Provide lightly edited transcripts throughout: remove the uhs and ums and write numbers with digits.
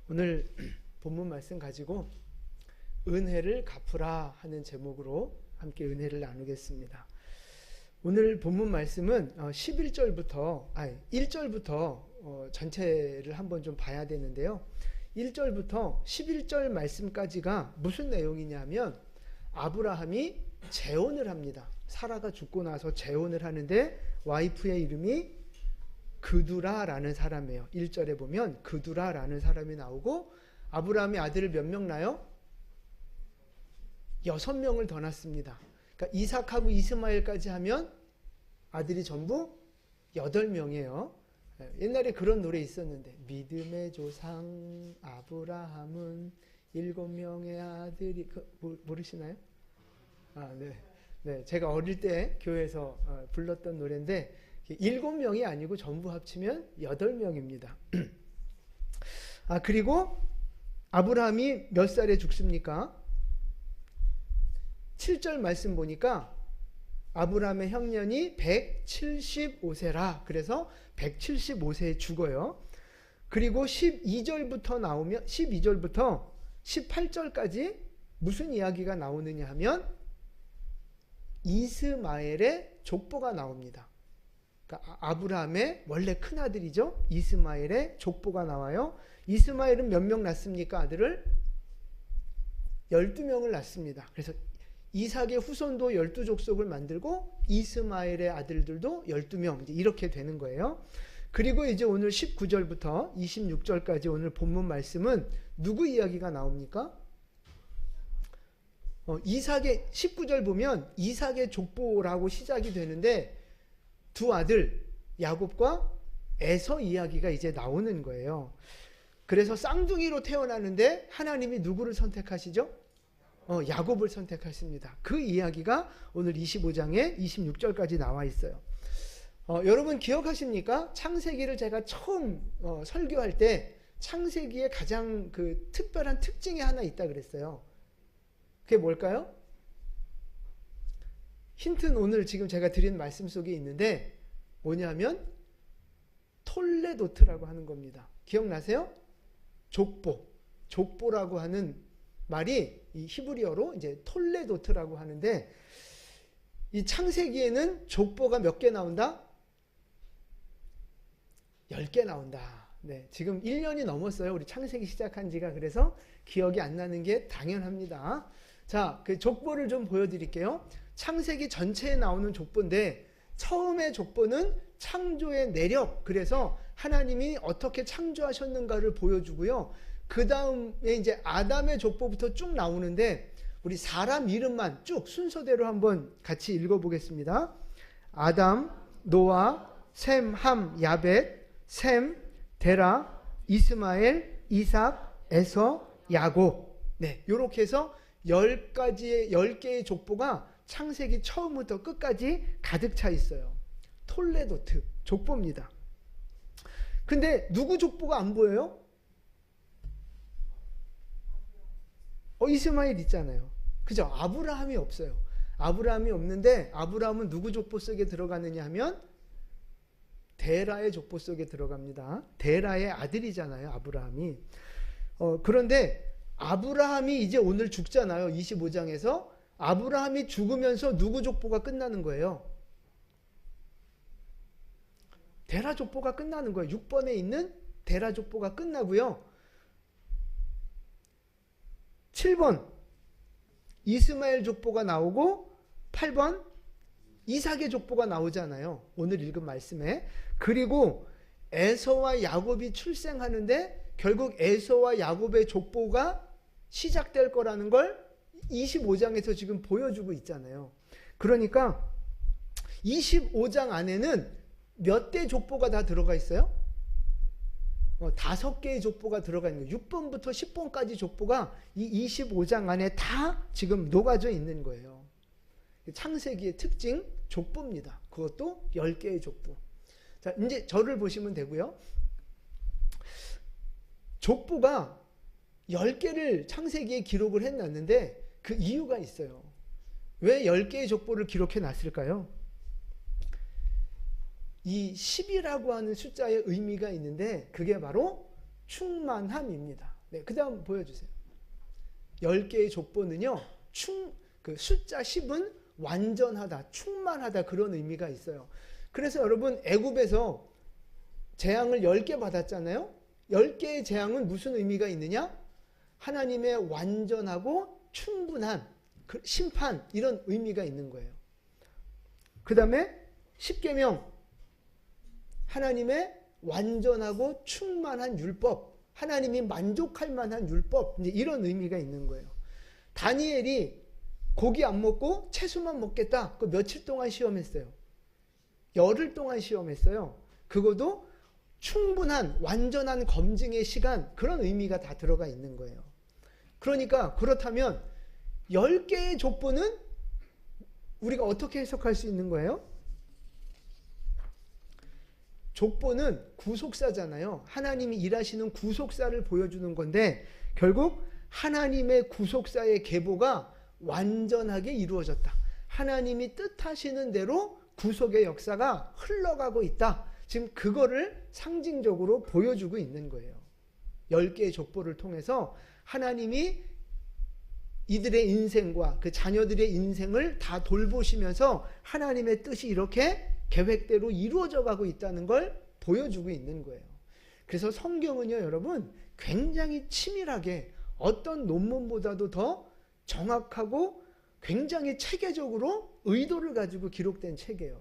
오늘 본문 말씀 가지고 은혜를 갚으라 하는 제목으로 함께 은혜를 나누겠습니다. 오늘 본문 말씀은 1절부터 전체를 한번 좀 봐야 되는데요. 1절부터 11절 말씀까지가 무슨 내용이냐면 아브라함이 재혼을 합니다. 사라가 죽고 나서 재혼을 하는데 와이프의 이름이 그두라라는 사람이에요. 1절에 보면 그두라라는 사람이 나오고 아브라함이 아들을 몇 명 낳아요? 6명을 더 낳습니다. 그러니까 이삭하고 이스마엘까지 하면 아들이 전부 8명이에요. 옛날에 그런 노래 있었는데 믿음의 조상 아브라함은 7명의 아들이 모르시나요? 네. 제가 어릴 때 교회에서 불렀던 노래인데 7명이 아니고 전부 합치면 8명입니다. 그리고 아브라함이 몇 살에 죽습니까? 7절 말씀 보니까 아브라함의 형년이 175세라. 그래서 175세에 죽어요. 그리고 12절부터 18절까지 무슨 이야기가 나오느냐 하면 이스마엘의 족보가 나옵니다. 그러니까 아브라함의 원래 큰아들이죠. 이스마엘의 족보가 나와요. 이스마엘은 몇 명 낳습니까? 아들을? 12명을 낳습니다. 그래서 이삭의 후손도 12족속을 만들고 이스마엘의 아들들도 12명 이제 이렇게 되는 거예요. 그리고 이제 오늘 19절부터 26절까지 오늘 본문 말씀은 누구 이야기가 나옵니까? 이삭의 19절 보면 이삭의 족보라고 시작이 되는데 두 아들 야곱과 에서 이야기가 이제 나오는 거예요. 그래서 쌍둥이로 태어나는데 하나님이 누구를 선택하시죠? 야곱을 선택하십니다. 그 이야기가 오늘 25장에 26절까지 나와 있어요. 여러분 기억하십니까? 창세기를 제가 처음 설교할 때 창세기에 가장 그 특별한 특징이 하나 있다 그랬어요. 그게 뭘까요? 힌트는 오늘 지금 제가 드린 말씀 속에 있는데 뭐냐면 톨레도트라고 하는 겁니다. 기억나세요? 족보라고 하는 말이 이 히브리어로 이제 톨레도트라고 하는데 이 창세기에는 족보가 몇 개 나온다? 10개 나온다. 네, 지금 1년이 넘었어요. 우리 창세기 시작한 지가. 그래서 기억이 안 나는 게 당연합니다. 자, 그 족보를 좀 보여드릴게요. 창세기 전체에 나오는 족보인데 처음의 족보는 창조의 내력, 그래서 하나님이 어떻게 창조하셨는가를 보여주고요. 그 다음에 이제 아담의 족보부터 쭉 나오는데 우리 사람 이름만 쭉 순서대로 한번 같이 읽어보겠습니다. 아담, 노아, 셈, 함, 야벳, 셈, 데라, 이스마엘, 이삭, 에서, 야곱. 네, 이렇게 해서 10개의 족보가 창세기 처음부터 끝까지 가득 차 있어요. 톨레도트 족보입니다. 근데 누구 족보가 안 보여요? 이스마엘 있잖아요. 그죠? 아브라함이 없어요. 아브라함이 없는데 아브라함은 누구 족보 속에 들어가느냐 하면 데라의 족보 속에 들어갑니다. 데라의 아들이잖아요. 아브라함이. 그런데 아브라함이 이제 오늘 죽잖아요. 25장에서 아브라함이 죽으면서 누구 족보가 끝나는 거예요? 데라 족보가 끝나는 거예요. 6번에 있는 데라 족보가 끝나고요. 7번 이스마엘 족보가 나오고 8번 이삭의 족보가 나오잖아요. 오늘 읽은 말씀에. 그리고 에서와 야곱이 출생하는데 결국 에서와 야곱의 족보가 시작될 거라는 걸 25장에서 지금 보여주고 있잖아요. 그러니까 25장 안에는 몇 대 족보가 다 들어가 있어요? 5개의 족보가 들어가 있는 거예요. 6번부터 10번까지 족보가 이 25장 안에 다 지금 녹아져 있는 거예요. 창세기의 특징 족보입니다. 그것도 10개의 족보. 자, 이제 저를 보시면 되고요. 족보가 10개를 창세기에 기록을 해놨는데 그 이유가 있어요. 왜 10개의 족보를 기록해 놨을까요? 이 10이라고 하는 숫자의 의미가 있는데 그게 바로 충만함입니다. 네, 그 다음 보여주세요. 10개의 족보는요, 그 숫자 10은 완전하다, 충만하다 그런 의미가 있어요. 그래서 여러분 애굽에서 재앙을 10개 받았잖아요. 10개의 재앙은 무슨 의미가 있느냐? 하나님의 완전하고 충분한 심판, 이런 의미가 있는 거예요. 그 다음에 10계명, 하나님의 완전하고 충만한 율법, 하나님이 만족할 만한 율법, 이제 이런 의미가 있는 거예요. 다니엘이 고기 안 먹고 채소만 먹겠다. 그 며칠 동안 시험했어요. 열흘 동안 시험했어요. 그것도 충분한 완전한 검증의 시간, 그런 의미가 다 들어가 있는 거예요. 그러니까 그렇다면 10개의 족보는 우리가 어떻게 해석할 수 있는 거예요? 족보는 구속사잖아요. 하나님이 일하시는 구속사를 보여주는 건데 결국 하나님의 구속사의 계보가 완전하게 이루어졌다. 하나님이 뜻하시는 대로 구속의 역사가 흘러가고 있다. 지금 그거를 상징적으로 보여주고 있는 거예요. 10개의 족보를 통해서 하나님이 이들의 인생과 그 자녀들의 인생을 다 돌보시면서 하나님의 뜻이 이렇게 계획대로 이루어져 가고 있다는 걸 보여주고 있는 거예요. 그래서 성경은요, 여러분, 굉장히 치밀하게 어떤 논문보다도 더 정확하고 굉장히 체계적으로 의도를 가지고 기록된 책이에요.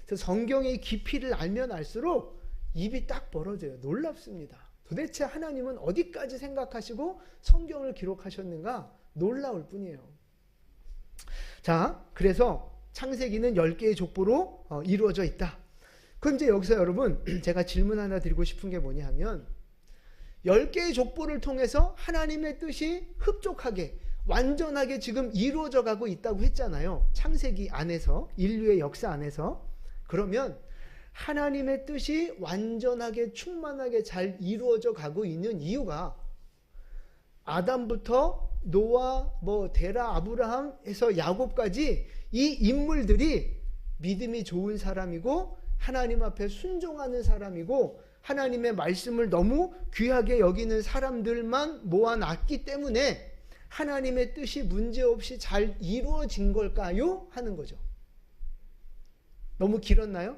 그래서 성경의 깊이를 알면 알수록 입이 딱 벌어져요. 놀랍습니다. 도대체 하나님은 어디까지 생각하시고 성경을 기록하셨는가 놀라울 뿐이에요. 자, 그래서 창세기는 10개의 족보로 이루어져 있다. 그럼 이제 여기서 여러분 제가 질문 하나 드리고 싶은 게 뭐냐 하면 10개의 족보를 통해서 하나님의 뜻이 흡족하게 완전하게 지금 이루어져 가고 있다고 했잖아요. 창세기 안에서, 인류의 역사 안에서. 그러면 하나님의 뜻이 완전하게 충만하게 잘 이루어져 가고 있는 이유가 아담부터 노아, 데라, 아브라함 해서 야곱까지 이 인물들이 믿음이 좋은 사람이고 하나님 앞에 순종하는 사람이고 하나님의 말씀을 너무 귀하게 여기는 사람들만 모아놨기 때문에 하나님의 뜻이 문제없이 잘 이루어진 걸까요? 하는 거죠. 너무 길었나요?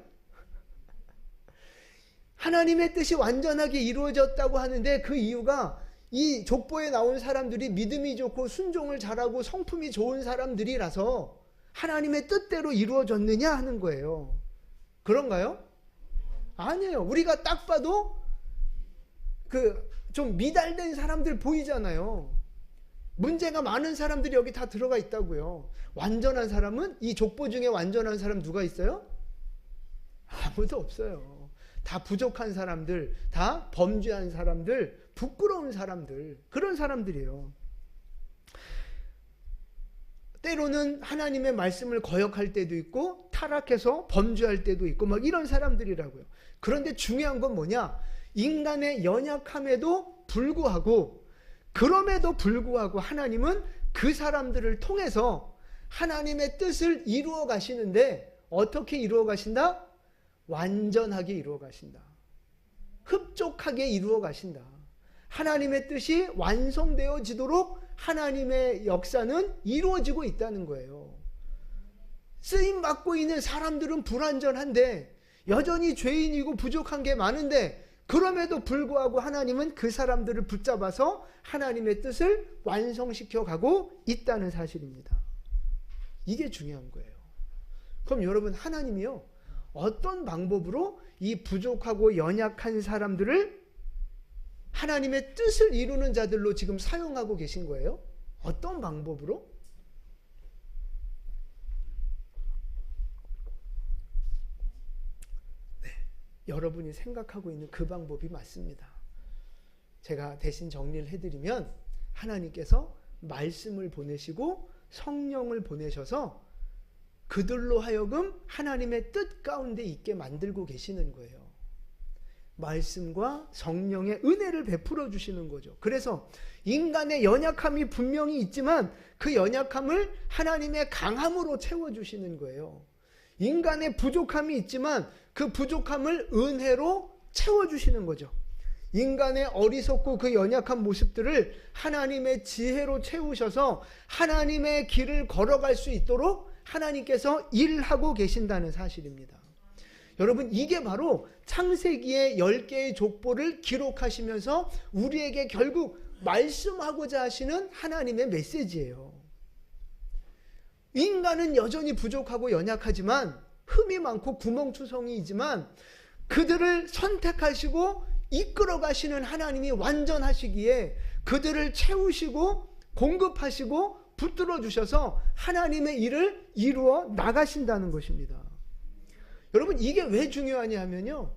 하나님의 뜻이 완전하게 이루어졌다고 하는데 그 이유가 이 족보에 나온 사람들이 믿음이 좋고 순종을 잘하고 성품이 좋은 사람들이라서 하나님의 뜻대로 이루어졌느냐 하는 거예요. 그런가요? 아니에요. 우리가 딱 봐도 좀 미달된 사람들 보이잖아요. 문제가 많은 사람들이 여기 다 들어가 있다고요. 완전한 사람은, 이 족보 중에 완전한 사람 누가 있어요? 아무도 없어요. 다 부족한 사람들, 다 범죄한 사람들, 부끄러운 사람들, 그런 사람들이에요. 때로는 하나님의 말씀을 거역할 때도 있고 타락해서 범죄할 때도 있고 막 이런 사람들이라고요. 그런데 중요한 건 뭐냐? 인간의 연약함에도 불구하고, 그럼에도 불구하고 하나님은 그 사람들을 통해서 하나님의 뜻을 이루어 가시는데 어떻게 이루어 가신다? 완전하게 이루어 가신다. 흡족하게 이루어 가신다. 하나님의 뜻이 완성되어지도록 하나님의 역사는 이루어지고 있다는 거예요. 쓰임받고 있는 사람들은 불완전한데 여전히 죄인이고 부족한 게 많은데 그럼에도 불구하고 하나님은 그 사람들을 붙잡아서 하나님의 뜻을 완성시켜 가고 있다는 사실입니다. 이게 중요한 거예요. 그럼 여러분, 하나님이요, 어떤 방법으로 이 부족하고 연약한 사람들을 하나님의 뜻을 이루는 자들로 지금 사용하고 계신 거예요? 어떤 방법으로? 네, 여러분이 생각하고 있는 그 방법이 맞습니다. 제가 대신 정리를 해드리면 하나님께서 말씀을 보내시고 성령을 보내셔서 그들로 하여금 하나님의 뜻 가운데 있게 만들고 계시는 거예요. 말씀과 성령의 은혜를 베풀어 주시는 거죠. 그래서 인간의 연약함이 분명히 있지만 그 연약함을 하나님의 강함으로 채워주시는 거예요. 인간의 부족함이 있지만 그 부족함을 은혜로 채워주시는 거죠. 인간의 어리석고 그 연약한 모습들을 하나님의 지혜로 채우셔서 하나님의 길을 걸어갈 수 있도록 하나님께서 일하고 계신다는 사실입니다. 여러분, 이게 바로 창세기의 10개의 족보를 기록하시면서 우리에게 결국 말씀하고자 하시는 하나님의 메시지예요. 인간은 여전히 부족하고 연약하지만, 흠이 많고 구멍투성이이지만 그들을 선택하시고 이끌어 가시는 하나님이 완전하시기에 그들을 채우시고 공급하시고 붙들어 주셔서 하나님의 일을 이루어 나가신다는 것입니다. 여러분, 이게 왜 중요하냐 하면요,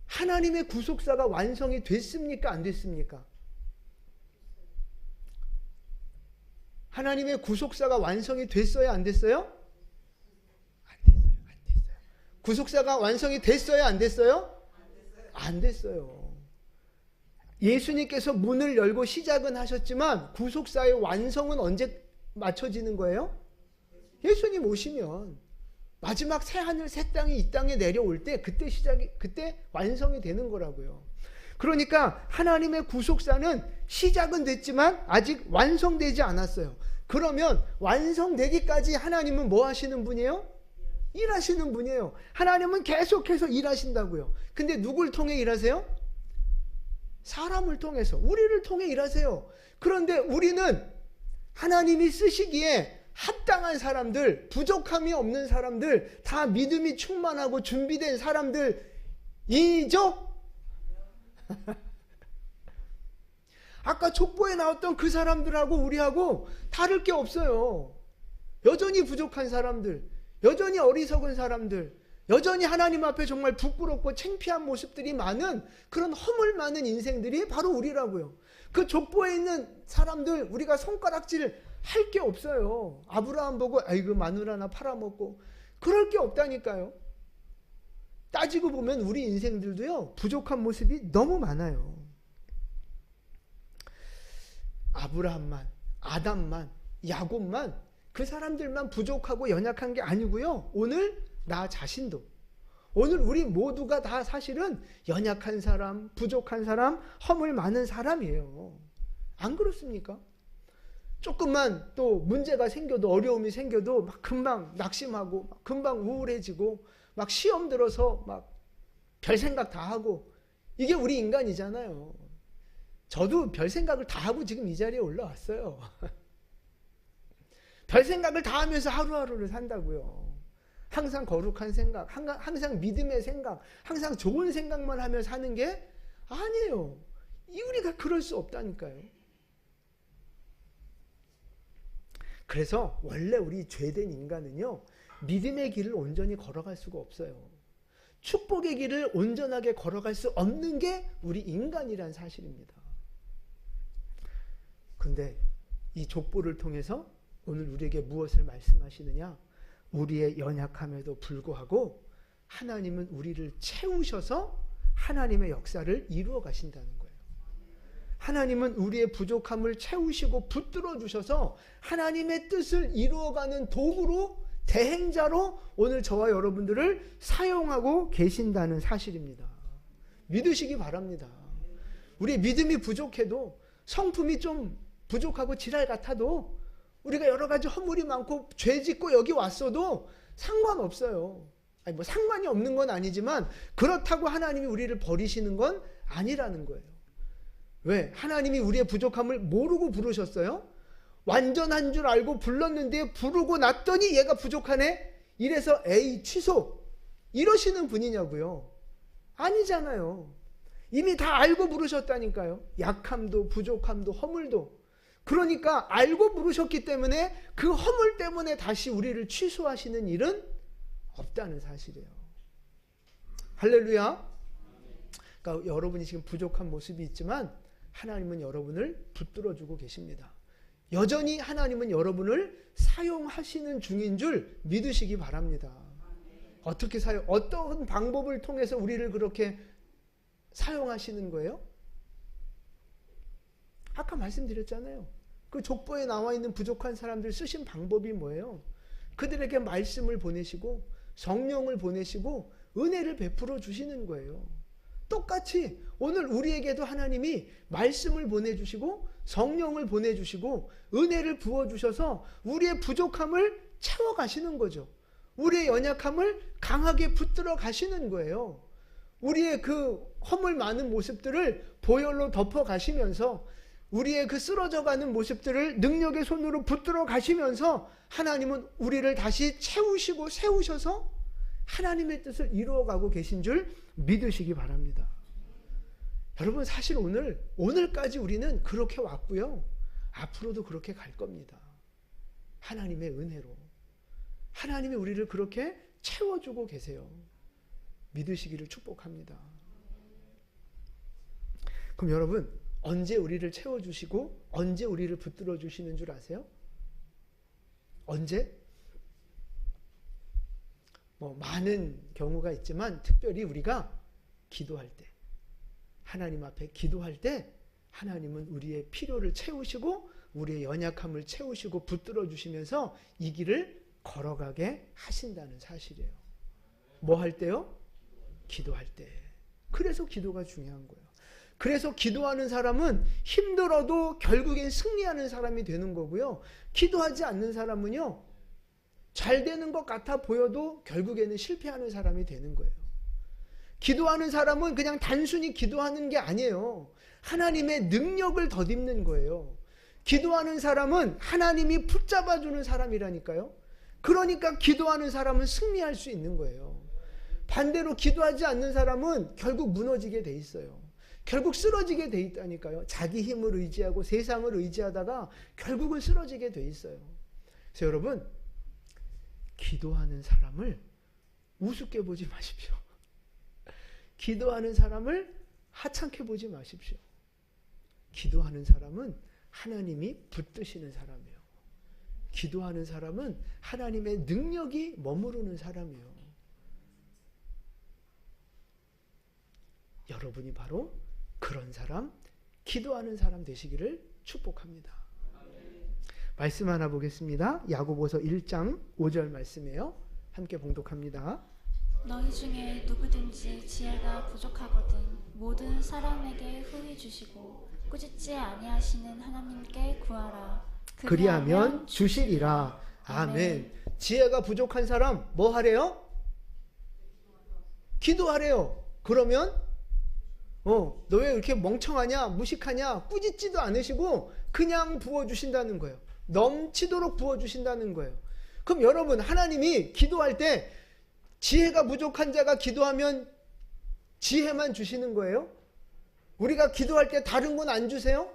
하나님의 구속사가 완성이 됐습니까? 안 됐습니까? 하나님의 구속사가 완성이 됐어요? 안 됐어요? 구속사가 완성이 됐어요? 안 됐어요? 안 됐어요. 예수님께서 문을 열고 시작은 하셨지만 구속사의 완성은 언제 맞춰지는 거예요? 예수님 오시면, 마지막 새 하늘 새 땅이 이 땅에 내려올 때 그때 완성이 되는 거라고요. 그러니까 하나님의 구속사는 시작은 됐지만 아직 완성되지 않았어요. 그러면 완성되기까지 하나님은 뭐 하시는 분이에요? 일하시는 분이에요. 하나님은 계속해서 일하신다고요. 근데 누굴 통해 일하세요? 사람을 통해서, 우리를 통해 일하세요. 그런데 우리는 하나님이 쓰시기에 합당한 사람들, 부족함이 없는 사람들, 다 믿음이 충만하고 준비된 사람들이죠? 아까 족보에 나왔던 그 사람들하고 우리하고 다를 게 없어요. 여전히 부족한 사람들, 여전히 어리석은 사람들, 여전히 하나님 앞에 정말 부끄럽고 창피한 모습들이 많은 그런 허물 많은 인생들이 바로 우리라고요. 그 족보에 있는 사람들 우리가 손가락질 할 게 없어요. 아브라함 보고 아이고 마늘 하나 팔아먹고 그럴 게 없다니까요. 따지고 보면 우리 인생들도요, 부족한 모습이 너무 많아요. 아브라함만, 아담만, 야곱만, 그 사람들만 부족하고 연약한 게 아니고요, 오늘 나 자신도, 오늘 우리 모두가 다 사실은 연약한 사람, 부족한 사람, 허물 많은 사람이에요. 안 그렇습니까? 조금만 또 문제가 생겨도, 어려움이 생겨도 막 금방 낙심하고 막 금방 우울해지고 막 시험 들어서 막 별 생각 다 하고, 이게 우리 인간이잖아요. 저도 별 생각을 다 하고 지금 이 자리에 올라왔어요. 별 생각을 다 하면서 하루하루를 산다고요. 항상 거룩한 생각, 항상 믿음의 생각, 항상 좋은 생각만 하며 사는 게 아니에요. 우리가 그럴 수 없다니까요. 그래서 원래 우리 죄된 인간은요, 믿음의 길을 온전히 걸어갈 수가 없어요. 축복의 길을 온전하게 걸어갈 수 없는 게 우리 인간이란 사실입니다. 근데 이 족보를 통해서 오늘 우리에게 무엇을 말씀하시느냐? 우리의 연약함에도 불구하고 하나님은 우리를 채우셔서 하나님의 역사를 이루어 가신다는 거예요. 하나님은 우리의 부족함을 채우시고 붙들어 주셔서 하나님의 뜻을 이루어가는 도구로, 대행자로 오늘 저와 여러분들을 사용하고 계신다는 사실입니다. 믿으시기 바랍니다. 우리 믿음이 부족해도, 성품이 좀 부족하고 지랄 같아도, 우리가 여러 가지 허물이 많고 죄 짓고 여기 왔어도 상관없어요. 아니 뭐 상관이 없는 건 아니지만 그렇다고 하나님이 우리를 버리시는 건 아니라는 거예요. 왜? 하나님이 우리의 부족함을 모르고 부르셨어요? 완전한 줄 알고 불렀는데 부르고 났더니 얘가 부족하네? 이래서 에이 취소 이러시는 분이냐고요? 아니잖아요. 이미 다 알고 부르셨다니까요. 약함도 부족함도 허물도. 그러니까 알고 부르셨기 때문에 그 허물 때문에 다시 우리를 취소하시는 일은 없다는 사실이에요. 할렐루야. 그러니까 여러분이 지금 부족한 모습이 있지만 하나님은 여러분을 붙들어주고 계십니다. 여전히 하나님은 여러분을 사용하시는 중인 줄 믿으시기 바랍니다. 어떻게 어떤 방법을 통해서 우리를 그렇게 사용하시는 거예요? 아까 말씀드렸잖아요. 그 족보에 나와 있는 부족한 사람들 쓰신 방법이 뭐예요? 그들에게 말씀을 보내시고 성령을 보내시고 은혜를 베풀어 주시는 거예요. 똑같이 오늘 우리에게도 하나님이 말씀을 보내주시고 성령을 보내주시고 은혜를 부어주셔서 우리의 부족함을 채워가시는 거죠. 우리의 연약함을 강하게 붙들어 가시는 거예요. 우리의 그 허물 많은 모습들을 보혈로 덮어 가시면서 우리의 그 쓰러져가는 모습들을 능력의 손으로 붙들어 가시면서 하나님은 우리를 다시 채우시고 세우셔서 하나님의 뜻을 이루어가고 계신 줄 믿으시기 바랍니다. 여러분, 사실 오늘까지 우리는 그렇게 왔고요. 앞으로도 그렇게 갈 겁니다. 하나님의 은혜로. 하나님이 우리를 그렇게 채워주고 계세요. 믿으시기를 축복합니다. 그럼 여러분, 언제 우리를 채워주시고 언제 우리를 붙들어 주시는 줄 아세요? 언제? 많은 경우가 있지만 특별히 우리가 기도할 때, 하나님 앞에 기도할 때 하나님은 우리의 필요를 채우시고 우리의 연약함을 채우시고 붙들어 주시면서 이 길을 걸어가게 하신다는 사실이에요. 뭐 할 때요? 기도할 때. 그래서 기도가 중요한 거예요. 그래서 기도하는 사람은 힘들어도 결국엔 승리하는 사람이 되는 거고요. 기도하지 않는 사람은요, 잘 되는 것 같아 보여도 결국에는 실패하는 사람이 되는 거예요. 기도하는 사람은 그냥 단순히 기도하는 게 아니에요. 하나님의 능력을 덧입는 거예요. 기도하는 사람은 하나님이 붙잡아주는 사람이라니까요. 그러니까 기도하는 사람은 승리할 수 있는 거예요. 반대로 기도하지 않는 사람은 결국 무너지게 돼 있어요. 결국 쓰러지게 돼 있다니까요. 자기 힘을 의지하고 세상을 의지하다가 결국은 쓰러지게 돼 있어요. 그래서 여러분, 기도하는 사람을 우습게 보지 마십시오. 기도하는 사람을 하찮게 보지 마십시오. 기도하는 사람은 하나님이 붙드시는 사람이에요. 기도하는 사람은 하나님의 능력이 머무르는 사람이에요. 여러분이 바로 그런 사람, 기도하는 사람 되시기를 축복합니다. 말씀 하나 보겠습니다. 야고보서 1장 5절 말씀이에요. 함께 봉독합니다. 너희 중에 누구든지 지혜가 부족하거든 모든 사람에게 후히 주시고 꾸짖지 아니하시는 하나님께 구하라. 그리하면 주시리라. 아멘. 지혜가 부족한 사람 뭐 하래요? 기도하래요. 그러면 너 왜 이렇게 멍청하냐, 무식하냐, 꾸짖지도 않으시고 그냥 부어주신다는 거예요. 넘치도록 부어주신다는 거예요. 그럼 여러분, 하나님이 기도할 때 지혜가 부족한 자가 기도하면 지혜만 주시는 거예요? 우리가 기도할 때 다른 건 안 주세요?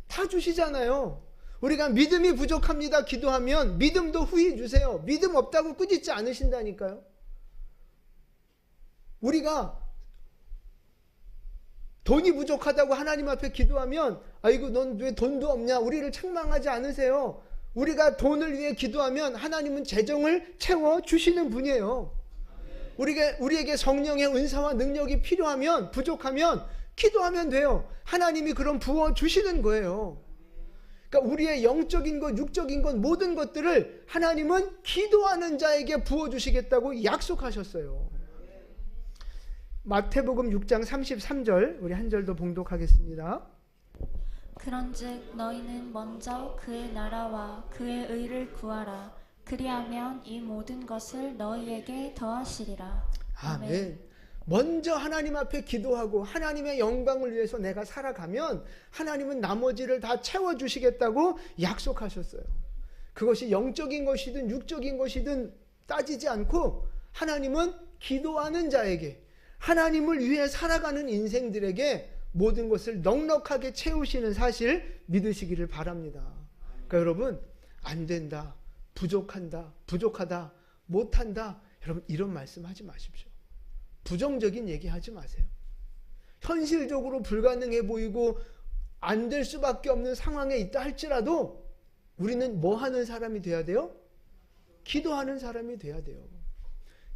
다 주시잖아요. 우리가 믿음이 부족합니다 기도하면 믿음도 후히 주세요. 믿음 없다고 꾸짖지 않으신다니까요. 우리가 돈이 부족하다고 하나님 앞에 기도하면 아이고 넌 왜 돈도 없냐, 우리를 책망하지 않으세요. 우리가 돈을 위해 기도하면 하나님은 재정을 채워주시는 분이에요. 우리에게 성령의 은사와 능력이 필요하면, 부족하면 기도하면 돼요. 하나님이 그럼 부어주시는 거예요. 그러니까 우리의 영적인 것, 육적인 것, 모든 것들을 하나님은 기도하는 자에게 부어주시겠다고 약속하셨어요. 마태복음 6장 33절 우리 한 절 더 봉독하겠습니다. 그런즉 너희는 먼저 그의 나라와 그의 의를 구하라. 그리하면 이 모든 것을 너희에게 더하시리라. 아멘. 먼저 하나님 앞에 기도하고 하나님의 영광을 위해서 내가 살아가면 하나님은 나머지를 다 채워주시겠다고 약속하셨어요. 그것이 영적인 것이든 육적인 것이든 따지지 않고 하나님은 기도하는 자에게, 하나님을 위해 살아가는 인생들에게 모든 것을 넉넉하게 채우시는 사실 믿으시기를 바랍니다. 그러니까 여러분, 안 된다, 부족한다, 부족하다, 못한다, 여러분 이런 말씀 하지 마십시오. 부정적인 얘기 하지 마세요. 현실적으로 불가능해 보이고 안 될 수밖에 없는 상황에 있다 할지라도 우리는 뭐 하는 사람이 돼야 돼요? 기도하는 사람이 돼야 돼요.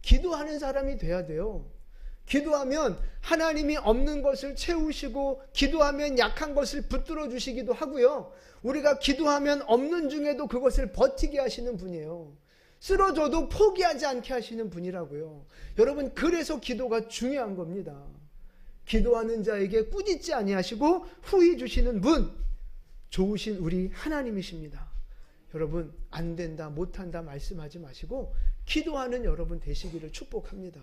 기도하는 사람이 돼야 돼요. 기도하면 하나님이 없는 것을 채우시고, 기도하면 약한 것을 붙들어 주시기도 하고요. 우리가 기도하면 없는 중에도 그것을 버티게 하시는 분이에요. 쓰러져도 포기하지 않게 하시는 분이라고요. 여러분, 그래서 기도가 중요한 겁니다. 기도하는 자에게 꾸짖지 아니하시고 후히 주시는 분, 좋으신 우리 하나님이십니다. 여러분, 안 된다, 못한다 말씀하지 마시고 기도하는 여러분 되시기를 축복합니다.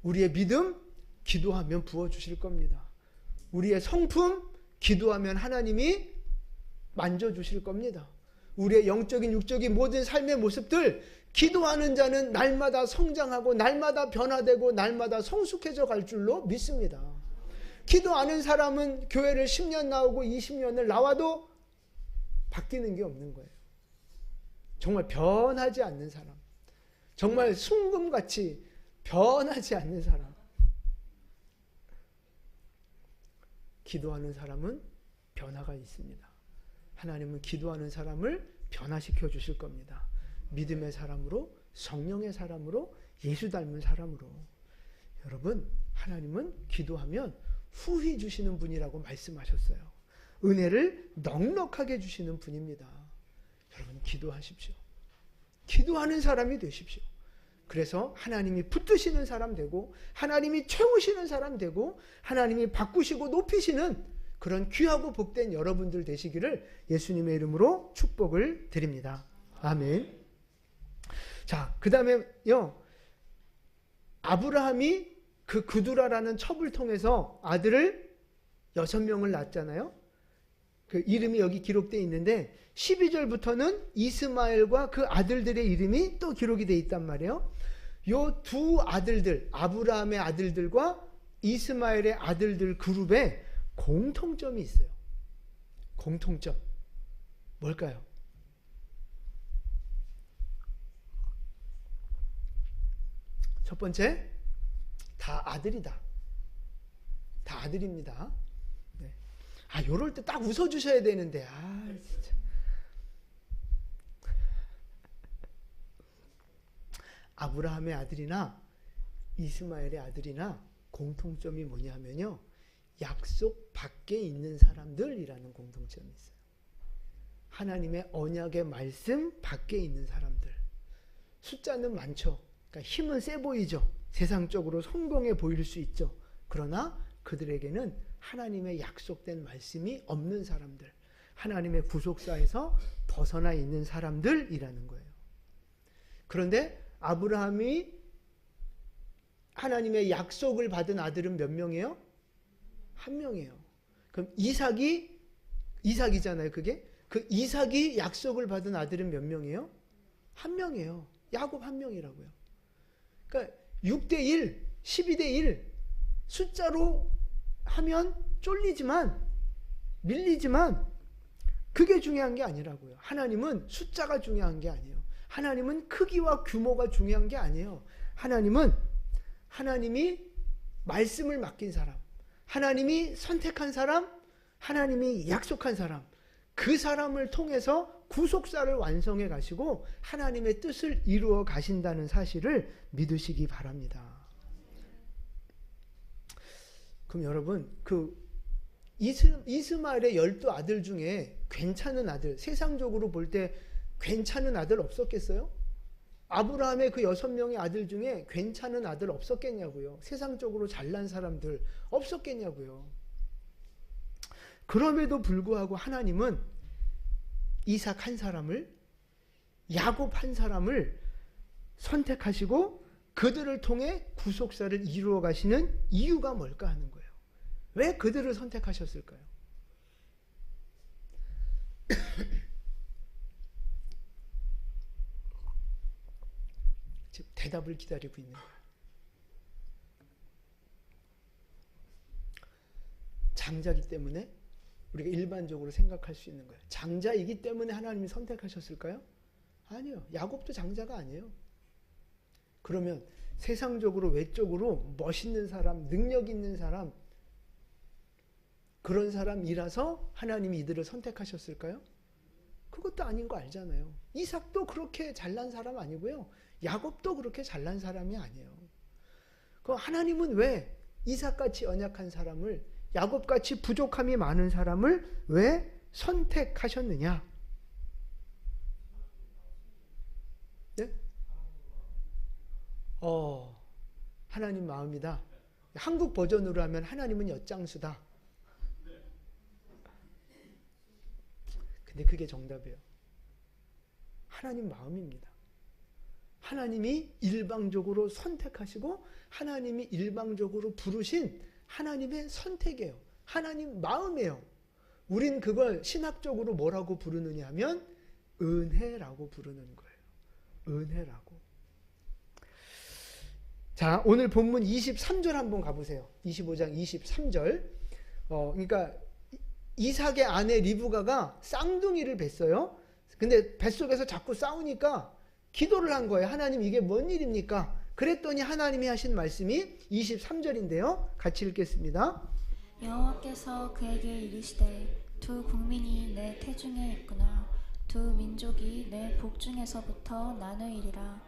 우리의 믿음, 기도하면 부어주실 겁니다. 우리의 성품, 기도하면 하나님이 만져주실 겁니다. 우리의 영적인 육적인 모든 삶의 모습들, 기도하는 자는 날마다 성장하고 날마다 변화되고 날마다 성숙해져 갈 줄로 믿습니다. 기도하는 사람은 교회를 10년 나오고 20년을 나와도 바뀌는 게 없는 거예요. 정말 변하지 않는 사람, 정말 순금같이 변하지 않는 사람. 기도하는 사람은 변화가 있습니다. 하나님은 기도하는 사람을 변화시켜 주실 겁니다. 믿음의 사람으로, 성령의 사람으로, 예수 닮은 사람으로. 여러분, 하나님은 기도하면 후히 주시는 분이라고 말씀하셨어요. 은혜를 넉넉하게 주시는 분입니다. 여러분, 기도하십시오. 기도하는 사람이 되십시오. 그래서 하나님이 붙드시는 사람 되고, 하나님이 채우시는 사람 되고, 하나님이 바꾸시고 높이시는 그런 귀하고 복된 여러분들 되시기를 예수님의 이름으로 축복을 드립니다. 아멘. 자, 그 다음에요, 아브라함이 그 그두라라는 첩을 통해서 아들을 6명을 낳았잖아요. 그 이름이 여기 기록되어 있는데 12절부터는 이스마엘과 그 아들들의 이름이 또 기록이 되어 있단 말이에요. 요 두 아들들, 아브라함의 아들들과 이스마엘의 아들들 그룹에 공통점이 있어요. 공통점. 뭘까요? 첫 번째, 다 아들이다. 다 아들입니다. 네. 아, 요럴 때 딱 웃어주셔야 되는데, 진짜. 아브라함의 아들이나 이스마엘의 아들이나 공통점이 뭐냐면요, 약속 밖에 있는 사람들이라는 공통점이 있어요. 하나님의 언약의 말씀 밖에 있는 사람들. 숫자는 많죠. 그러니까 힘은 세 보이죠. 세상적으로 성공해 보일 수 있죠. 그러나 그들에게는 하나님의 약속된 말씀이 없는 사람들, 하나님의 구속사에서 벗어나 있는 사람들이라는 거예요. 그런데 아브라함이 하나님의 약속을 받은 아들은 몇 명이에요? 한 명이에요. 그럼 이삭이잖아요, 그게. 그 이삭이 약속을 받은 아들은 몇 명이에요? 한 명이에요. 야곱 한 명이라고요. 그러니까 6대1, 12대1 숫자로 하면 쫄리지만, 밀리지만 그게 중요한 게 아니라고요. 하나님은 숫자가 중요한 게 아니에요. 하나님은 크기와 규모가 중요한 게 아니에요. 하나님은 하나님이 말씀을 맡긴 사람, 하나님이 선택한 사람, 하나님이 약속한 사람, 그 사람을 통해서 구속사를 완성해 가시고 하나님의 뜻을 이루어 가신다는 사실을 믿으시기 바랍니다. 그럼 여러분, 그 이스마엘의 12아들 중에 괜찮은 아들, 세상적으로 볼 때 괜찮은 아들 없었겠어요? 아브라함의 그 6명의 아들 중에 괜찮은 아들 없었겠냐고요. 세상적으로 잘난 사람들 없었겠냐고요. 그럼에도 불구하고 하나님은 이삭 한 사람을, 야곱 한 사람을 선택하시고 그들을 통해 구속사를 이루어 가시는 이유가 뭘까 하는 거예요. 왜 그들을 선택하셨을까요? 지금 대답을 기다리고 있는 거예요. 장자이기 때문에 우리가 일반적으로 생각할 수 있는 거예요. 장자이기 때문에 하나님이 선택하셨을까요? 아니요. 야곱도 장자가 아니에요. 그러면 세상적으로, 외적으로 멋있는 사람, 능력 있는 사람, 그런 사람이라서 하나님이 이들을 선택하셨을까요? 그것도 아닌 거 알잖아요. 이삭도 그렇게 잘난 사람 아니고요. 야곱도 그렇게 잘난 사람이 아니에요. 그럼 하나님은 왜 이삭같이 연약한 사람을, 야곱같이 부족함이 많은 사람을 왜 선택하셨느냐? 네? 하나님 마음이다. 한국 버전으로 하면 하나님은 엿장수다. 근데 그게 정답이에요. 하나님 마음입니다. 하나님이 일방적으로 선택하시고 하나님이 일방적으로 부르신 하나님의 선택이에요. 하나님 마음이에요. 우린 그걸 신학적으로 뭐라고 부르느냐 하면 은혜라고 부르는 거예요. 은혜라고. 자, 오늘 본문 23절 한번 가보세요. 25장 23절. 그러니까 이삭의 아내 리브가가 쌍둥이를 뵀어요. 근데 뱃속에서 자꾸 싸우니까 기도를 한 거예요. 하나님 이게 뭔 일입니까? 그랬더니 하나님이 하신 말씀이 23절인데요. 같이 읽겠습니다. 여호와께서 그에게 이르시되 두 국민이 내 태중에 있구나. 두 민족이 내 복중에서부터 나누이리라.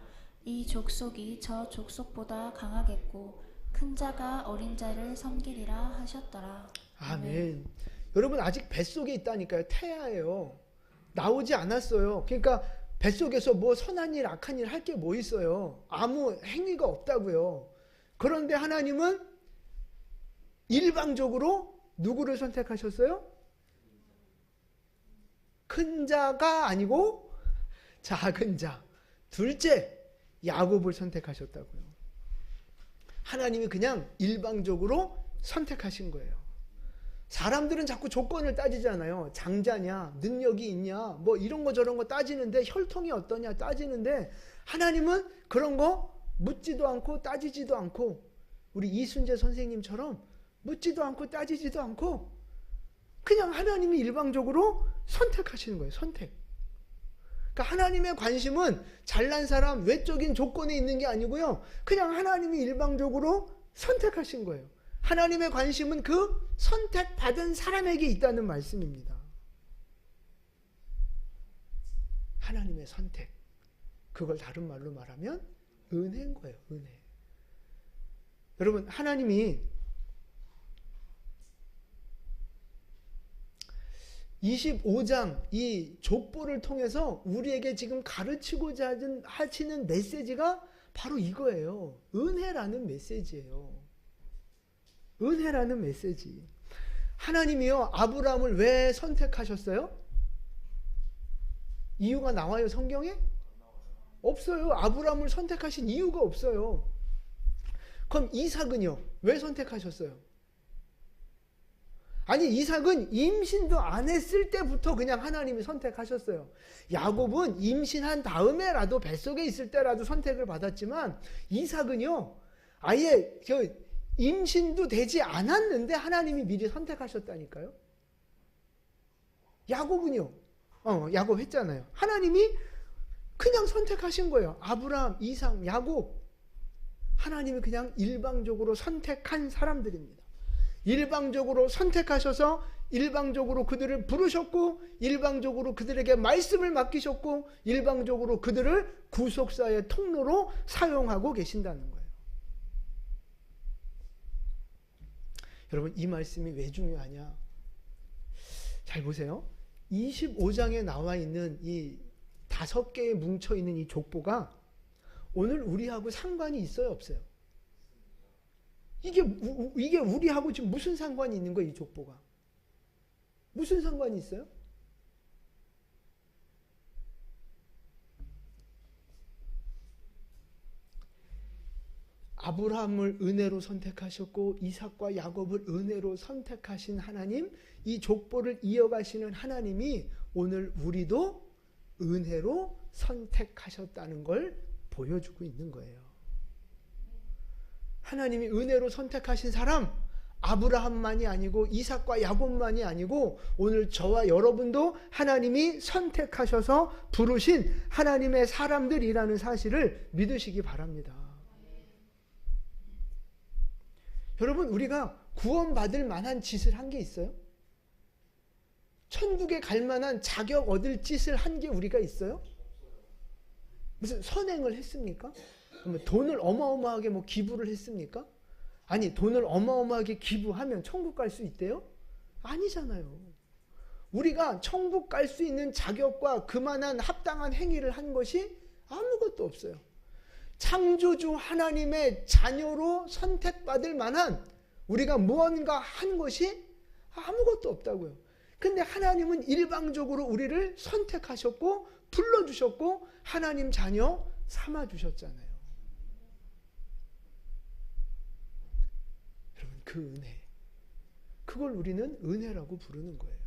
이 족속이 저 족속보다 강하겠고 큰 자가 어린 자를 섬기리라 하셨더라. 아멘. 여러분 아직 뱃속에 있다니까요. 태아예요. 나오지 않았어요. 그러니까 뱃속에서 뭐 선한 일 악한 일 할 게 뭐 있어요. 아무 행위가 없다고요. 그런데 하나님은 일방적으로 누구를 선택하셨어요? 큰 자가 아니고 작은 자. 둘째 야곱을 선택하셨다고요. 하나님이 그냥 일방적으로 선택하신 거예요. 사람들은 자꾸 조건을 따지잖아요. 장자냐, 능력이 있냐, 뭐 이런 거 저런 거 따지는데 혈통이 어떠냐 따지는데 하나님은 그런 거 묻지도 않고 따지지도 않고 우리 이순재 선생님처럼 묻지도 않고 따지지도 않고 그냥 하나님이 일방적으로 선택하시는 거예요. 선택. 그러니까 하나님의 관심은 잘난 사람, 외적인 조건에 있는 게 아니고요. 그냥 하나님이 일방적으로 선택하신 거예요. 하나님의 관심은 그 선택받은 사람에게 있다는 말씀입니다. 하나님의 선택. 그걸 다른 말로 말하면 은혜인 거예요. 은혜. 여러분 하나님이 25장 이 족보를 통해서 우리에게 지금 가르치고자 하시는 메시지가 바로 이거예요. 은혜라는 메시지예요. 은혜라는 메시지. 하나님이요 아브라함을 왜 선택하셨어요? 이유가 나와요 성경에? 없어요. 아브라함을 선택하신 이유가 없어요. 그럼 이삭은요 왜 선택하셨어요? 아니 이삭은 임신도 안 했을 때부터 그냥 하나님이 선택하셨어요. 야곱은 임신한 다음에라도 뱃속에 있을 때라도 선택을 받았지만 이삭은요 아예 임신도 되지 않았는데 하나님이 미리 선택하셨다니까요. 야곱은요 야곱 했잖아요. 하나님이 그냥 선택하신 거예요. 아브라함, 이삭, 야곱 하나님이 그냥 일방적으로 선택한 사람들입니다. 일방적으로 선택하셔서 일방적으로 그들을 부르셨고 일방적으로 그들에게 말씀을 맡기셨고 일방적으로 그들을 구속사의 통로로 사용하고 계신다는 거예요. 여러분 이 말씀이 왜 중요하냐? 잘 보세요. 25장에 나와 있는 이 5개에 뭉쳐있는 이 족보가 오늘 우리하고 상관이 있어요 없어요? 이게 우리하고 지금 무슨 상관이 있는 거예요? 이 족보가 무슨 상관이 있어요? 아브라함을 은혜로 선택하셨고 이삭과 야곱을 은혜로 선택하신 하나님, 이 족보를 이어가시는 하나님이 오늘 우리도 은혜로 선택하셨다는 걸 보여주고 있는 거예요. 하나님이 은혜로 선택하신 사람 아브라함만이 아니고 이삭과 야곱만이 아니고 오늘 저와 여러분도 하나님이 선택하셔서 부르신 하나님의 사람들이라는 사실을 믿으시기 바랍니다. 여러분 우리가 구원받을 만한 짓을 한 게 있어요? 천국에 갈 만한 자격 얻을 짓을 한 게 우리가 있어요? 무슨 선행을 했습니까? 돈을 어마어마하게 뭐 기부를 했습니까? 아니 돈을 어마어마하게 기부하면 천국 갈 수 있대요? 아니잖아요. 우리가 천국 갈 수 있는 자격과 그만한 합당한 행위를 한 것이 아무것도 없어요. 창조주 하나님의 자녀로 선택받을 만한 우리가 무언가 한 것이 아무것도 없다고요. 근데 하나님은 일방적으로 우리를 선택하셨고 불러주셨고 하나님 자녀 삼아주셨잖아요. 여러분, 그 은혜, 그걸 우리는 은혜라고 부르는 거예요.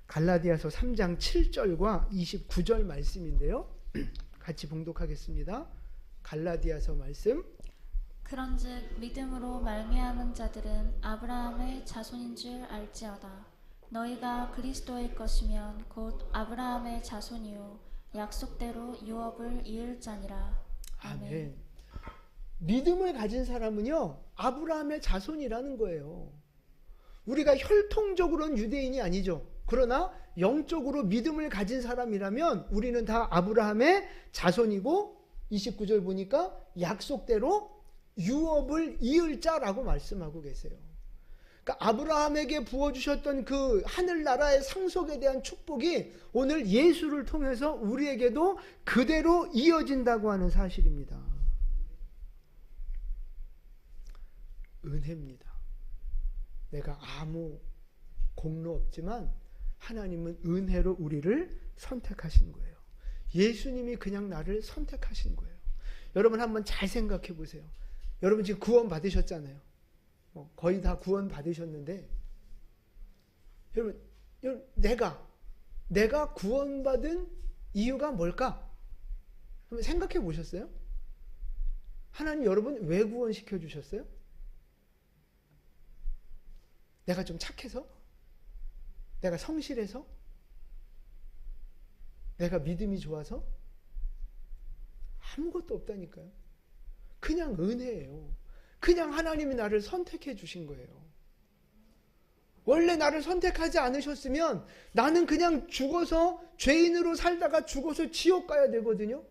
갈라디아서 3장 7절과 29절 말씀인데요. 같이 봉독하겠습니다. 갈라디아서 말씀. 그런즉 믿음으로 말미암은 자들은 아브라함의 자손인 줄 알지어다. 너희가 그리스도의 것이면 곧 아브라함의 자손이요 약속대로 유업을 이을 자니라. 아멘. 믿음을 가진 사람은요, 아브라함의 자손이라는 거예요. 우리가 혈통적으로는 유대인이 아니죠. 그러나 영적으로 믿음을 가진 사람이라면 우리는 다 아브라함의 자손이고 29절 보니까 약속대로 유업을 이을 자라고 말씀하고 계세요. 그러니까 아브라함에게 부어주셨던 그 하늘나라의 상속에 대한 축복이 오늘 예수를 통해서 우리에게도 그대로 이어진다고 하는 사실입니다. 은혜입니다. 내가 아무 공로 없지만 하나님은 은혜로 우리를 선택하신 거예요. 예수님이 그냥 나를 선택하신 거예요. 여러분 한번 잘 생각해 보세요. 여러분 지금 구원 받으셨잖아요. 거의 다 구원 받으셨는데 여러분 내가 구원받은 이유가 뭘까? 한번 생각해 보셨어요? 하나님 여러분 왜 구원시켜 주셨어요? 내가 좀 착해서? 내가 성실해서? 내가 믿음이 좋아서? 아무것도 없다니까요. 그냥 은혜예요. 그냥 하나님이 나를 선택해 주신 거예요. 원래 나를 선택하지 않으셨으면 나는 그냥 죽어서 죄인으로 살다가 죽어서 지옥 가야 되거든요.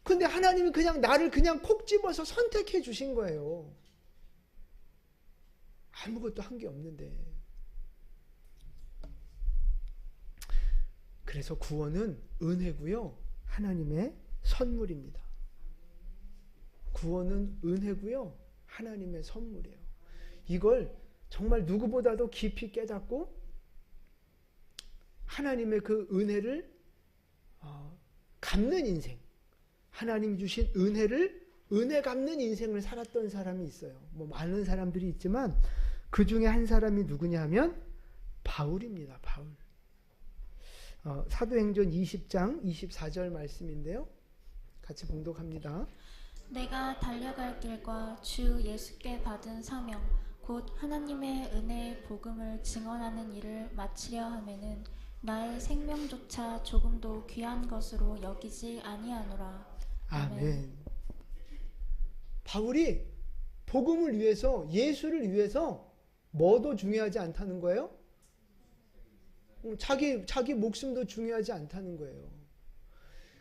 근데 하나님이 그냥 나를 그냥 콕 집어서 선택해 주신 거예요. 아무것도 한 게 없는데. 그래서 구원은 은혜고요. 하나님의 선물입니다. 구원은 은혜고요. 하나님의 선물이에요. 이걸 정말 누구보다도 깊이 깨닫고 하나님의 그 은혜를 갚는 인생, 하나님 주신 은혜를 은혜 갚는 인생을 살았던 사람이 있어요. 뭐 많은 사람들이 있지만 그 중에 한 사람이 누구냐 하면 바울입니다. 바울. 사도행전 20장 24절 말씀인데요. 같이 봉독합니다. 내가 달려갈 길과 주 예수께 받은 사명 곧 하나님의 은혜의 복음을 증언하는 일을 마치려 하면은 나의 생명조차 조금도 귀한 것으로 여기지 아니하노라. 아멘. 바울이 복음을 위해서, 예수를 위해서 뭐도 중요하지 않다는 거예요? 자기 목숨도 중요하지 않다는 거예요.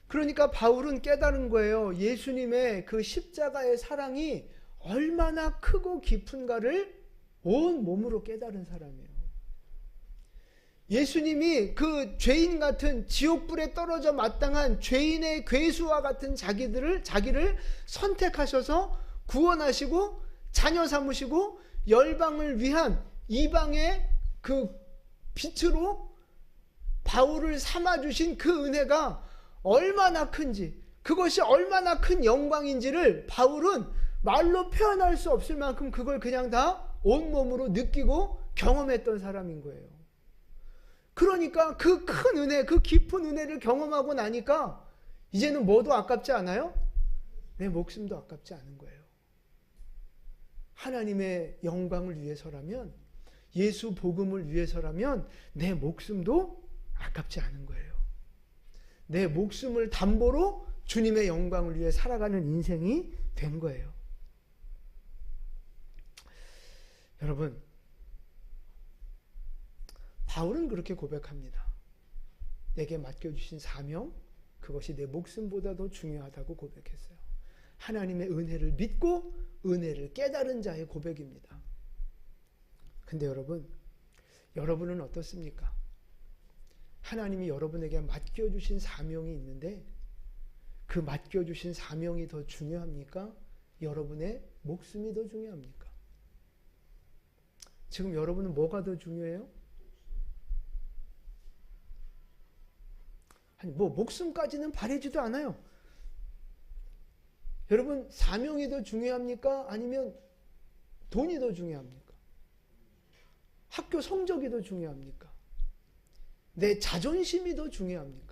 그러니까 바울은 깨달은 거예요. 예수님의 그 십자가의 사랑이 얼마나 크고 깊은가를 온 몸으로 깨달은 사람이에요. 예수님이 그 죄인 같은 지옥불에 떨어져 마땅한 죄인의 괴수와 같은 자기를 선택하셔서 구원하시고 자녀 삼으시고 열방을 위한 이방의 그 빛으로 바울을 삼아주신 그 은혜가 얼마나 큰지, 그것이 얼마나 큰 영광인지를 바울은 말로 표현할 수 없을 만큼 그걸 그냥 다 온몸으로 느끼고 경험했던 사람인 거예요. 그러니까 그 큰 은혜, 그 깊은 은혜를 경험하고 나니까 이제는 뭐도 아깝지 않아요? 내 목숨도 아깝지 않은 거예요. 하나님의 영광을 위해서라면, 예수 복음을 위해서라면 내 목숨도 아깝지 않은 거예요. 내 목숨을 담보로 주님의 영광을 위해 살아가는 인생이 된 거예요. 여러분, 바울은 그렇게 고백합니다. 내게 맡겨주신 사명, 그것이 내 목숨보다도 중요하다고 고백했어요. 하나님의 은혜를 믿고 은혜를 깨달은 자의 고백입니다. 근데 여러분은 어떻습니까? 하나님이 여러분에게 맡겨주신 사명이 있는데 그 맡겨주신 사명이 더 중요합니까? 여러분의 목숨이 더 중요합니까? 지금 여러분은 뭐가 더 중요해요? 아니, 뭐 목숨까지는 바라지도 않아요. 여러분, 사명이 더 중요합니까? 아니면 돈이 더 중요합니까? 학교 성적이 더 중요합니까? 내 자존심이 더 중요합니까?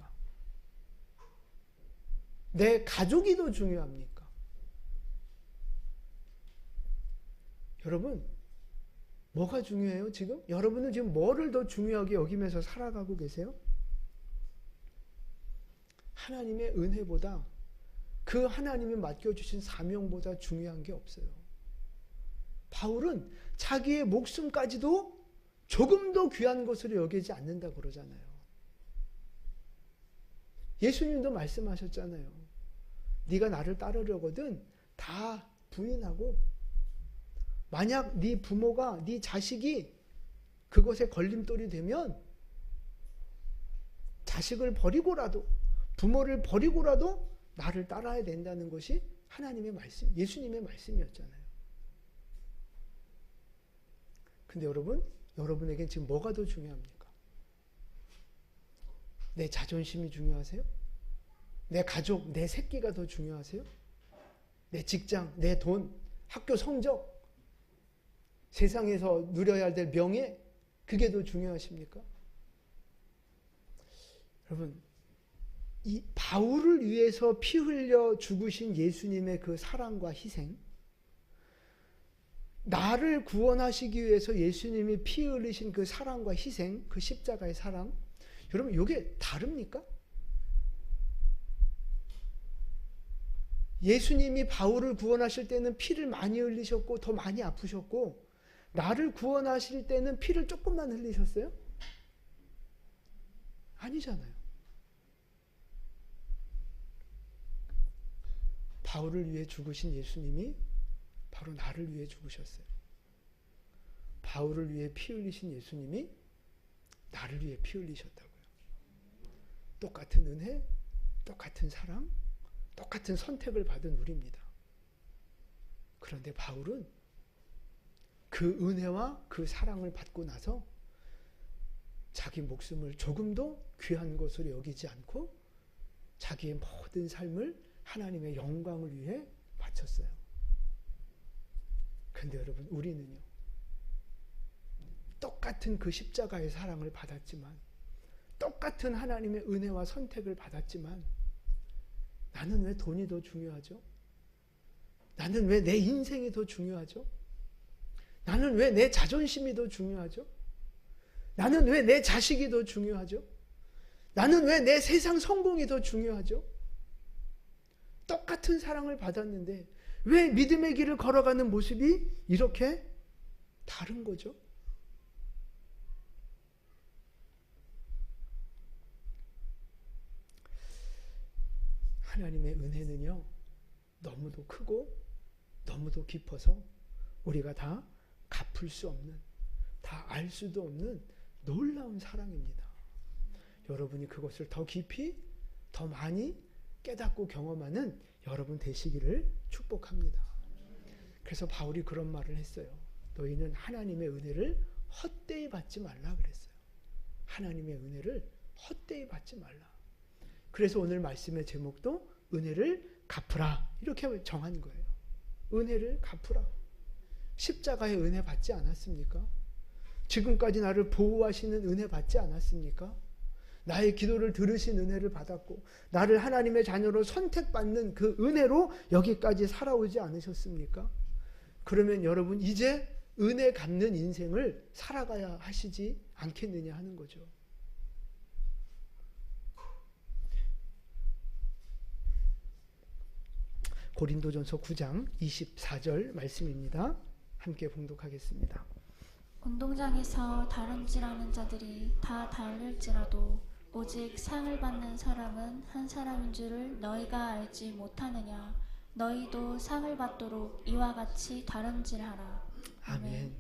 내 가족이 더 중요합니까? 여러분, 뭐가 중요해요, 지금? 여러분은 지금 뭐를 더 중요하게 여기면서 살아가고 계세요? 하나님의 은혜보다, 그 하나님이 맡겨주신 사명보다 중요한 게 없어요. 바울은 자기의 목숨까지도 조금 더 귀한 것으로 여기지 않는다 그러잖아요. 예수님도 말씀하셨잖아요. 네가 나를 따르려거든 다 부인하고, 만약 네 부모가, 네 자식이 그것에 걸림돌이 되면 자식을 버리고라도, 부모를 버리고라도 나를 따라야 된다는 것이 하나님의 말씀, 예수님의 말씀이었잖아요. 근데 여러분, 여러분에겐 지금 뭐가 더 중요합니까? 내 자존심이 중요하세요? 내 가족, 내 새끼가 더 중요하세요? 내 직장, 내 돈, 학교 성적, 세상에서 누려야 될 명예, 그게 더 중요하십니까? 여러분, 이 바울을 위해서 피 흘려 죽으신 예수님의 그 사랑과 희생, 나를 구원하시기 위해서 예수님이 피 흘리신 그 사랑과 희생, 그 십자가의 사랑, 여러분 이게 다릅니까? 예수님이 바울을 구원하실 때는 피를 많이 흘리셨고 더 많이 아프셨고, 나를 구원하실 때는 피를 조금만 흘리셨어요? 아니잖아요. 바울을 위해 죽으신 예수님이 바로 나를 위해 죽으셨어요. 바울을 위해 피 흘리신 예수님이 나를 위해 피 흘리셨다고요. 똑같은 은혜, 똑같은 사랑, 똑같은 선택을 받은 우리입니다. 그런데 바울은 그 은혜와 그 사랑을 받고 나서 자기 목숨을 조금도 귀한 것으로 여기지 않고 자기의 모든 삶을 하나님의 영광을 위해 바쳤어요. 그런데 여러분, 우리는요, 똑같은 그 십자가의 사랑을 받았지만, 똑같은 하나님의 은혜와 선택을 받았지만, 나는 왜 돈이 더 중요하죠? 나는 왜 내 인생이 더 중요하죠? 나는 왜 내 자존심이 더 중요하죠? 나는 왜 내 자식이 더 중요하죠? 나는 왜 내 세상 성공이 더 중요하죠? 똑같은 사랑을 받았는데 왜 믿음의 길을 걸어가는 모습이 이렇게 다른 거죠? 하나님의 은혜는요, 너무도 크고 너무도 깊어서 우리가 다 갚을 수 없는, 다 알 수도 없는 놀라운 사랑입니다. 여러분이 그것을 더 깊이, 더 많이 깨닫고 경험하는 여러분 되시기를 축복합니다. 그래서 바울이 그런 말을 했어요. 너희는 하나님의 은혜를 헛되이 받지 말라 그랬어요. 하나님의 은혜를 헛되이 받지 말라. 그래서 오늘 말씀의 제목도 은혜를 갚으라, 이렇게 정한 거예요. 은혜를 갚으라. 십자가의 은혜 받지 않았습니까? 지금까지 나를 보호하시는 은혜 받지 않았습니까? 나의 기도를 들으신 은혜를 받았고, 나를 하나님의 자녀로 선택받는 그 은혜로 여기까지 살아오지 않으셨습니까? 그러면 여러분, 이제 은혜 갚는 인생을 살아가야 하시지 않겠느냐 하는 거죠. 고린도전서 9장 24절 말씀입니다. 함께 봉독하겠습니다. 운동장에서 다름질하는 자들이 다 다를지라도 오직 상을 받는 사람은 한 사람인 줄을 너희가 알지 못하느냐. 너희도 상을 받도록 이와 같이 다름질하라. 아멘.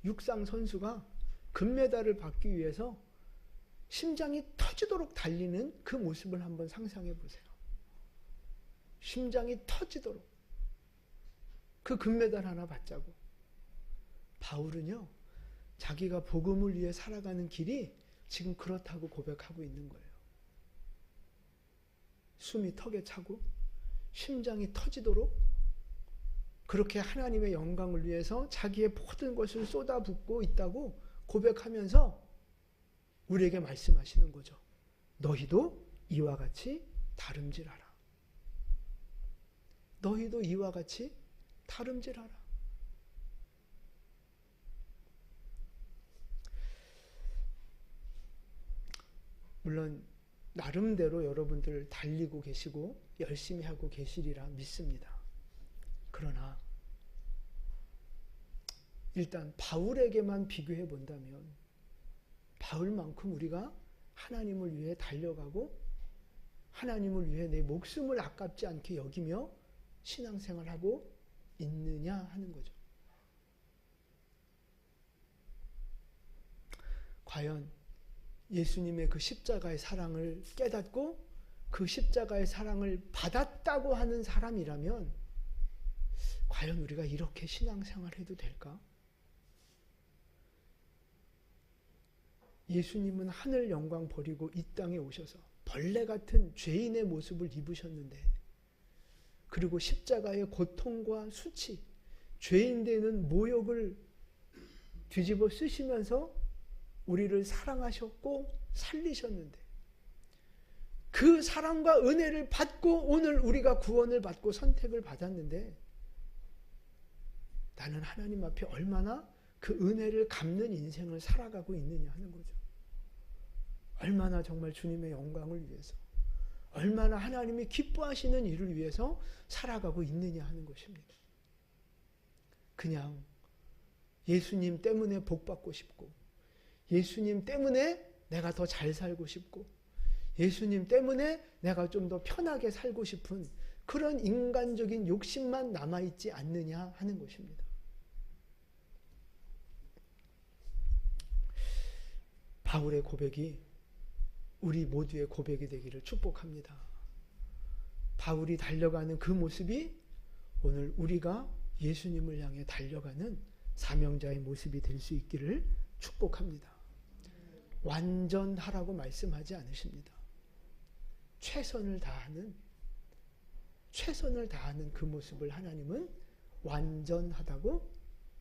육상 선수가 금메달을 받기 위해서 심장이 터지도록 달리는 그 모습을 한번 상상해 보세요. 심장이 터지도록 그 금메달 하나 받자고. 바울은요, 자기가 복음을 위해 살아가는 길이 지금 그렇다고 고백하고 있는 거예요. 숨이 턱에 차고 심장이 터지도록 그렇게 하나님의 영광을 위해서 자기의 모든 것을 쏟아붓고 있다고 고백하면서 우리에게 말씀하시는 거죠. 너희도 이와 같이 다름질하라. 너희도 이와 같이 다름질하라. 물론 나름대로 여러분들 달리고 계시고 열심히 하고 계시리라 믿습니다. 그러나 일단 바울에게만 비교해 본다면 바울만큼 우리가 하나님을 위해 달려가고 하나님을 위해 내 목숨을 아깝지 않게 여기며 신앙생활하고 있느냐 하는 거죠. 과연 예수님의 그 십자가의 사랑을 깨닫고 그 십자가의 사랑을 받았다고 하는 사람이라면 과연 우리가 이렇게 신앙생활해도 될까? 예수님은 하늘 영광 버리고 이 땅에 오셔서 벌레 같은 죄인의 모습을 입으셨는데, 그리고 십자가의 고통과 수치, 죄인 되는 모욕을 뒤집어 쓰시면서 우리를 사랑하셨고 살리셨는데, 그 사랑과 은혜를 받고 오늘 우리가 구원을 받고 선택을 받았는데, 나는 하나님 앞에 얼마나 그 은혜를 갚는 인생을 살아가고 있느냐 하는 거죠. 얼마나 정말 주님의 영광을 위해서, 얼마나 하나님이 기뻐하시는 일을 위해서 살아가고 있느냐 하는 것입니다. 그냥 예수님 때문에 복 받고 싶고, 예수님 때문에 내가 더 잘 살고 싶고, 예수님 때문에 내가 좀 더 편하게 살고 싶은 그런 인간적인 욕심만 남아있지 않느냐 하는 것입니다. 바울의 고백이 우리 모두의 고백이 되기를 축복합니다. 바울이 달려가는 그 모습이 오늘 우리가 예수님을 향해 달려가는 사명자의 모습이 될 수 있기를 축복합니다. 완전하라고 말씀하지 않으십니다. 최선을 다하는 그 모습을 하나님은 완전하다고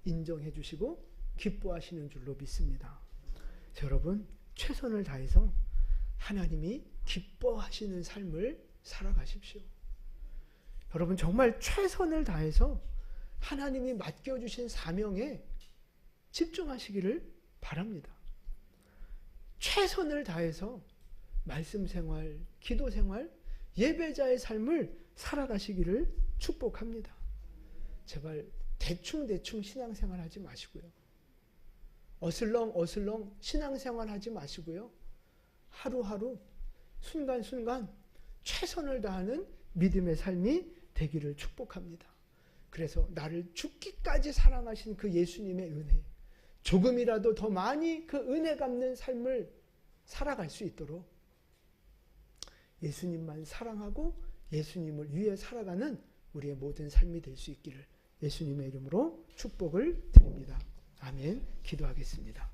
인정해 주시고 기뻐하시는 줄로 믿습니다. 자, 여러분, 최선을 다해서 하나님이 기뻐하시는 삶을 살아가십시오. 여러분, 정말 최선을 다해서 하나님이 맡겨주신 사명에 집중하시기를 바랍니다. 최선을 다해서 말씀 생활, 기도 생활, 예배자의 삶을 살아가시기를 축복합니다. 제발 대충 신앙생활 하지 마시고요. 어슬렁 신앙생활 하지 마시고요. 하루하루 순간순간 최선을 다하는 믿음의 삶이 되기를 축복합니다. 그래서 나를 죽기까지 사랑하신 그 예수님의 은혜, 조금이라도 더 많이 그 은혜 갚는 삶을 살아갈 수 있도록 예수님만 사랑하고 예수님을 위해 살아가는 우리의 모든 삶이 될 수 있기를 예수님의 이름으로 축복을 드립니다. 아멘. 기도하겠습니다.